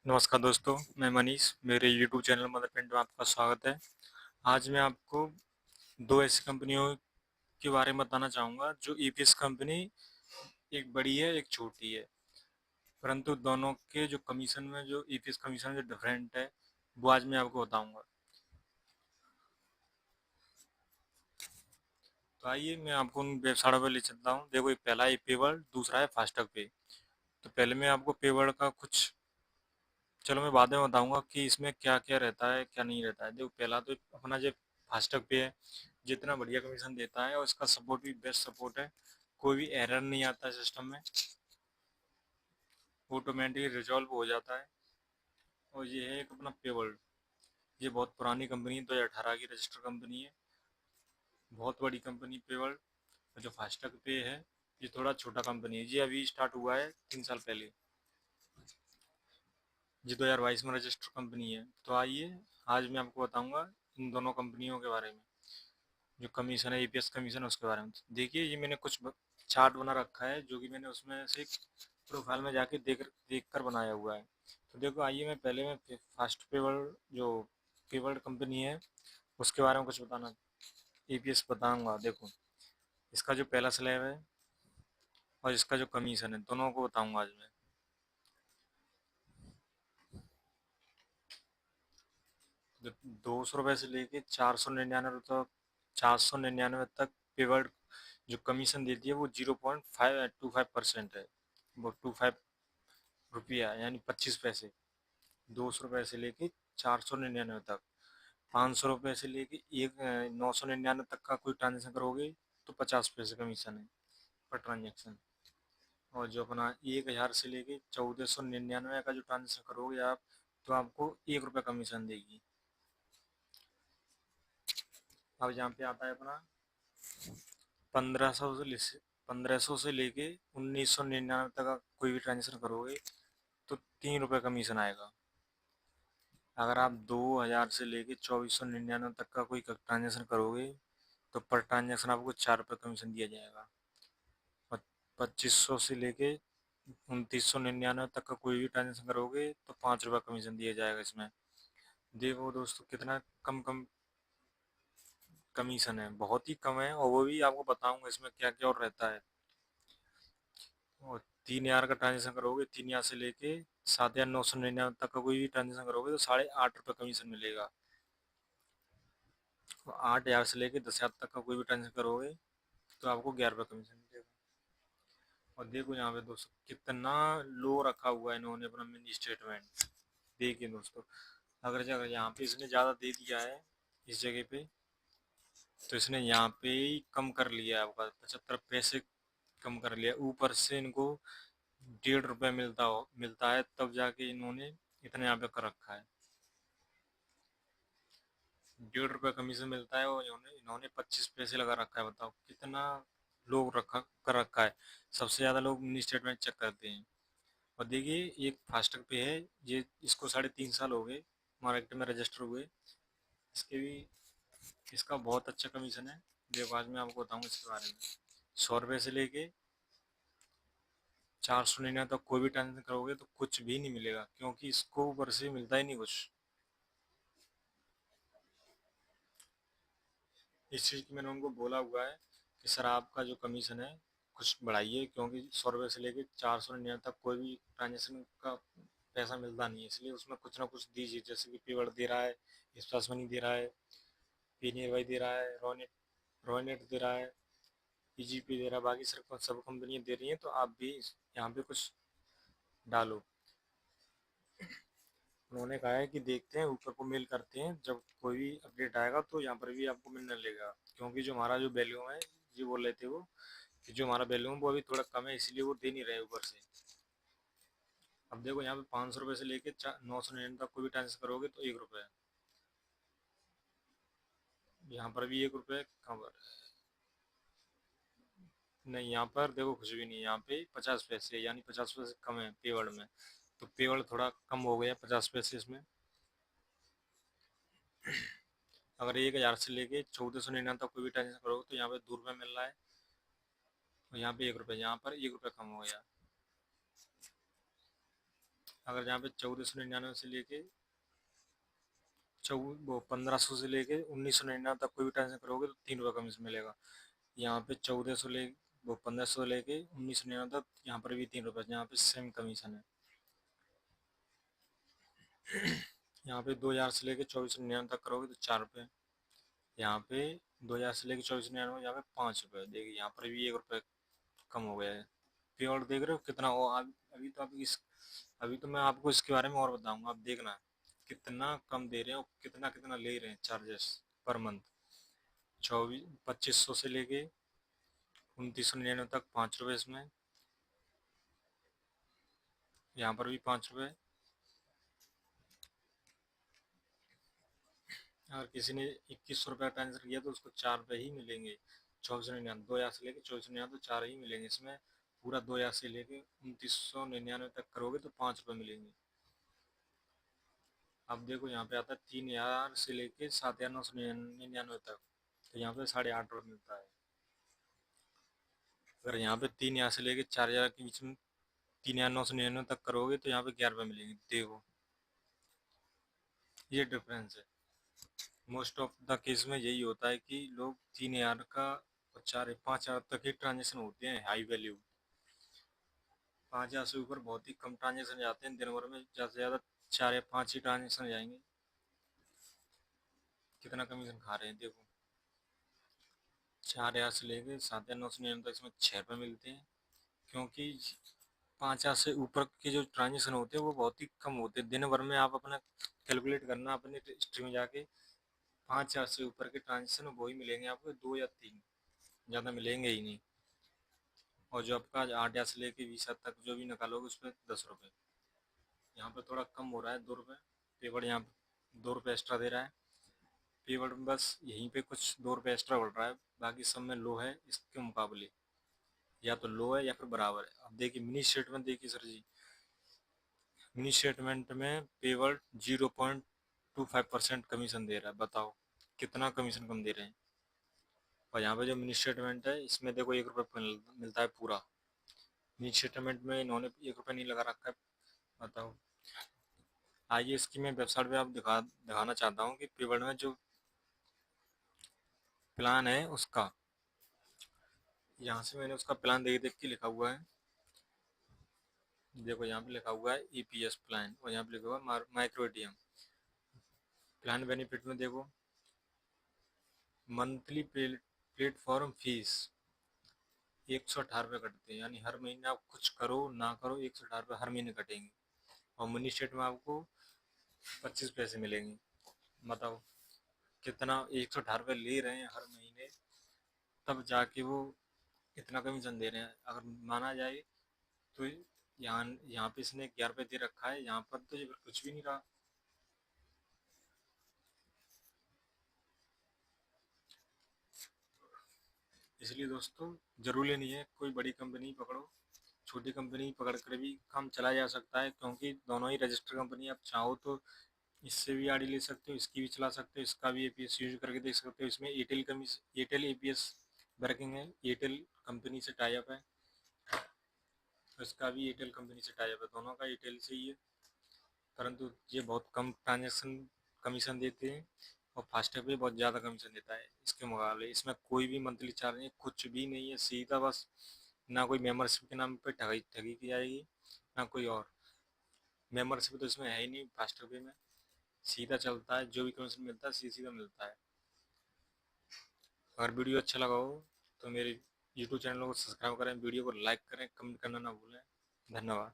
नमस्कार दोस्तों, मैं मनीष। मेरे यूट्यूब चैनल मदर पेंट में आपका स्वागत है। आज मैं आपको दो ऐसी कंपनियों के बारे में बताना चाहूँगा जो ईपीएस कंपनी एक बड़ी है, एक छोटी है। परंतु दोनों के जो कमीशन में जो ईपीएस कमीशन जो डिफरेंट है, वो आज मैं आपको बताऊँगा। तो आइए मैं आपको उन वेबसाइटों पर ले चलता हूँ। देखो, एक पहला है पेवर्ल्ड, दूसरा है फास्टैग पे। तो पहले मैं आपको पेवर्ल्ड का कुछ, चलो मैं बाद में बताऊंगा कि इसमें क्या क्या रहता है, क्या नहीं रहता है। देखो, पहला तो अपना जो फास्टैग पे है, जितना बढ़िया कमीशन देता है और इसका सपोर्ट भी बेस्ट सपोर्ट है। कोई भी एरर नहीं आता है सिस्टम में, ऑटोमेटिक रिजॉल्व हो जाता है। और ये है एक अपना पेवर्ल्ड। ये बहुत पुरानी कंपनी है, 2018 की रजिस्टर कंपनी है। बहुत बड़ी कंपनी पेवर्ल्ड। और जो फास्टैग पे है, ये थोड़ा छोटा कंपनी है। ये अभी स्टार्ट हुआ है 3 साल पहले। ये 2022 में रजिस्टर कंपनी है। तो आइए, आज मैं आपको बताऊंगा इन दोनों कंपनियों के बारे में, जो कमीशन है, ईपीएस कमीशन, उसके बारे में। देखिए, ये मैंने कुछ चार्ट बना रखा है जो कि मैंने उसमें से प्रोफाइल में जाके देख कर बनाया हुआ है। तो देखो, आइए मैं फास्ट पेवर्ल्ड जो पेवर्ल्ड कंपनी है उसके बारे में कुछ बताना, ईपीएस बताऊंगा। देखो, इसका जो पहला स्लैब है और इसका जो कमीशन है, दोनों को बताऊंगा आज मैं। 200 रुपये से लेके 499 तक, 499 तक पेवर्ल्ड जो कमीशन देती है वो 0.525% है। वो 25 रुपया यानी 25 पैसे। 200 रुपये से लेके 499 तक। 500 रुपये से लेके 999 तक का कोई ट्रांजेक्शन करोगे तो 50 पैसे कमीशन है पर ट्रांजेक्शन। और जो अपना 1000 से लेके 1499 का जो ट्रांजेक्शन करोगे आप, तो आपको 1 रुपया कमीशन देगी। अब यहाँ पे आता है अपना 1500 से लेके 1999 तक का कोई भी ट्रांजेक्शन करोगे तो 3 रुपये कमीशन आएगा। अगर आप 2000 से लेके 2499 तक का कोई ट्रांजेक्शन करोगे तो पर ट्रांजेक्शन आपको 4 रुपये कमीशन दिया जाएगा। और 2500 से लेके 2999 तक का कोई भी ट्रांजेक्शन करोगे तो 5 रुपये कमीशन दिया जाएगा इसमें। देखो दोस्तों, कितना कम कम कमीशन है, बहुत ही कम है। और वो भी आपको बताऊंगा इसमें क्या क्या और रहता है। और 3000 का ट्रांजेक्शन करोगे, 3000 से लेके 7999 तक का कोई भी ट्रांजेक्शन करोगे तो 8.5 रुपये कमीशन मिलेगा। और 8000 से लेके 10,000 तक का कोई भी ट्रांजेक्शन करोगे तो आपको 11 रुपये कमीशन मिलेगा। और देखो यहाँ पे दोस्तों, कितना लो रखा हुआ है इन्होंने अपना मिनी स्टेटमेंट। देखिए दोस्तों, अगर जगह यहाँ पे इसने ज़्यादा दे दिया है इस जगह पे, तो इसने यहाँ पे ही कम कर लिया है, आपका 75 पैसे कम कर लिया। ऊपर से इनको 1.5 रुपये मिलता है, तब जाके इन्होंने इतना यहाँ पे कर रखा है। 1.5 रुपये कमीशन मिलता है और इन्होंने इन्होंने 25 पैसे लगा रखा है। बताओ कितना लोग रखा कर रखा है। सबसे ज़्यादा लोग मिनी स्टेटमेंट चेक करते हैं। और देखिए, एक फास्टैग पे है, ये इसको 3.5 साल हो गए मार्केट में रजिस्टर हुए। इसके भी इसका बहुत अच्छा कमीशन है। देखो, आज मैं आपको बताऊंगा इसके बारे में। 100 रुपये से लेके 499 तक कोई भी ट्रांजेक्शन करोगे तो कुछ भी नहीं मिलेगा, क्योंकि इसको ऊपर से मिलता ही नहीं कुछ। इस चीज़ की मैंने उनको बोला हुआ है कि सर, आपका जो कमीशन है कुछ बढ़ाइए, क्योंकि 100 रुपये से लेके 499 तक कोई भी ट्रांजेक्शन का पैसा मिलता नहीं है। इसलिए उसमें कुछ ना कुछ दीजिए, जैसे कि पेवर्ड दे रहा है, स्प्लस मनी दे रहा है, पी नियर बाई दे रहा है, रॉयनेट दे रहा है, पीजीपी दे रहा है। बाकी सर सब कंपनियां दे रही हैं, तो आप भी यहाँ पे कुछ डालो। उन्होंने कहा है कि देखते हैं, ऊपर को मेल करते हैं, जब कोई भी अपडेट आएगा तो यहाँ पर भी आपको मिलने लगेगा। क्योंकि जो हमारा जो वैल्यूम है, ये बोल रहे थे वो कि जो हमारा वैल्यूम है वो अभी थोड़ा कम है, इसलिए वो दे नहीं रहे ऊपर से। अब देखो, यहाँ पे 500 रुपये से लेके 999 तक कोई भी ट्रांजेक्शन करोगे तो 1 रुपये। यहाँ पर भी 1 रुपये कम। नहीं, यहाँ पर देखो कुछ भी नहीं है। यहाँ पे 50 पैसे यानी 50 पैसे कम है पेवर्ड में। तो पेवर्ड थोड़ा कम हो गया 50 पैसे इसमें। अगर 1000 से लेके 1499 तक कोई भी ट्रांजेक्शन करोगे तो यहाँ पे 2 रुपये मिल रहा है। और यहाँ पे 1 रुपये, यहाँ पर 1 रुपये कम हो गया। अगर यहाँ पे 1499 से लेके चौ वो 1500 से लेके 1999 तक कोई भी ट्रांजेक्शन करोगे तो 3 रुपये कमीशन मिलेगा। यहाँ पे 1400 ले वो 1500 लेके 1999 तक यहाँ पर भी 3 रुपये, यहाँ पे सेम कमीशन है। यहाँ पे 2000 से लेके 2499 तक करोगे तो 4 रुपये। यहाँ पे 2000 से लेके 2499 यहाँ पे 5 रुपये। देखिए यहाँ पर भी 1 रुपये कम हो गया है। पे और देख रहे हो कितना हो अभी तो आप इस अभी तो मैं आपको इसके बारे में और बताऊंगा, आप देखना कितना कम दे रहे हैं और कितना कितना ले रहे हैं चार्जेस पर मंथ। 2500 से लेके 2999 तक 5 रुपये इसमें, यहाँ पर भी 5 रुपये। अगर किसी ने 2100 रुपये ट्रांसफर किया तो उसको 4 रुपये ही मिलेंगे। 2499 2000 से लेके 2499 तो 4 ही मिलेंगे इसमें। पूरा 2000 से लेके 2999 तक करोगे तो 5 रुपये मिलेंगे। अब देखो यहाँ पे आता है 3000 से लेके 7999 तक, तो यहाँ पे 8.5 रुपये मिलता है। अगर यहाँ पे 3000 से लेके 4000 के बीच में 3999 तक करोगे तो यहाँ पे 11 रुपये मिलेंगे। देखो ये डिफरेंस है। मोस्ट ऑफ द केस में यही होता है कि लोग 3000 का और 4 5 हजार तक ही ट्रांजेक्शन होते हैं हाई वैल्यू। 5000 से ऊपर बहुत ही कम ट्रांजेक्शन जाते हैं दिन भर में, ज़्यादा से ज़्यादा 4 या 5 ही ट्रांजेक्शन जाएंगे। कितना कमीशन खा रहे हैं देखो। 4000 से लेके 7999 तक इसमें 6 रुपये मिलते हैं, क्योंकि 5000 से ऊपर के जो ट्रांजेक्शन होते हैं वो बहुत ही कम होते हैं दिन भर में। आप अपना कैलकुलेट करना अपने हिस्ट्री में जाके, 5000 से ऊपर के ट्रांजेक्शन वही मिलेंगे आपको 2 या 3, ज़्यादा मिलेंगे ही नहीं। और जो आपका 8,000 से लेके 20,000 तक जो भी निकालोगे उस पर 10 रुपये। यहाँ पे थोड़ा कम हो रहा है 2 रुपये। पेवर यहाँ 2 रुपये एक्स्ट्रा दे रहा है। पेवर में बस यहीं पे कुछ 2 रुपये एक्स्ट्रा बढ़ रहा है, बाकी सब में लो है इसके मुकाबले, या तो लो है या फिर बराबर है। अब देखिए मिनी स्टेटमेंट देखिए सर जी, मिनी स्टेटमेंट में पेवर 0.25% कमीशन दे रहा है। बताओ कितना कमीशन कम दे रहे हैं। और यहाँ पे जो मिनी स्टेटमेंट है इसमें देखो 1 रुपये मिलता है पूरा। मिनी स्टेटमेंट में इन्होंने 1 रुपये नहीं लगा रखा है। बताओ। आइए इसकी मैं वेबसाइट पे आप दिखाना चाहता हूँ कि पेवर में जो प्लान है उसका, यहाँ से मैंने उसका प्लान देख देख के लिखा हुआ है। देखो यहाँ पे लिखा हुआ है EPS प्लान, और यहाँ पे लिखा हुआ है माइक्रो ATM प्लान। बेनिफिट में देखो मंथली प्लेटफॉर्म फीस 118 रुपये कटते हैं, यानी हर महीने आप कुछ करो ना करो 118 रुपये हर महीने कटेंगे। और मनी स्टेट में आपको 25 पैसे मिलेंगे। बताओ कितना 118 रुपये ले रहे हैं हर महीने, तब जाके वो इतना कमीशन दे रहे हैं। अगर माना जाए तो यहाँ पे इसने 11 रुपये दे रखा है, यहाँ पर तो ये कुछ भी नहीं रहा। इसलिए दोस्तों जरूरी नहीं है कोई बड़ी कंपनी पकड़ो, छोटी कंपनी पकड़ कर भी काम चला जा सकता है, क्योंकि दोनों ही रजिस्टर कंपनी। आप चाहो तो इससे भी आईडी ले सकते हो, इसकी भी चला सकते हो, इसका भी APS यूज करके देख सकते हो। इसमें एयरटेल APS वर्किंग है, एयरटेल कंपनी से टाई अप है, तो इसका भी एयरटेल कंपनी से टाई अप है, दोनों का एयरटेल से ही है। परंतु ये बहुत कम ट्रांजेक्शन कमीशन देते हैं और फास्टैग पे बहुत ज़्यादा कमीशन देता है इसके मुकाबले। इसमें कोई भी मंथली चार्ज नहीं, कुछ भी नहीं है, सीधा बस ना कोई मेम्बरशिप के नाम पे ठगी ठगी की जाएगी ना कोई और। मेम्बरशिप तो इसमें है ही नहीं फास्टैग पे में, सीधा चलता है, जो भी कमीशन मिलता है सीधा सीधा मिलता है। अगर वीडियो अच्छा लगा हो तो मेरे YouTube चैनल को सब्सक्राइब करें, वीडियो को लाइक करें, कमेंट करना ना भूलें। धन्यवाद।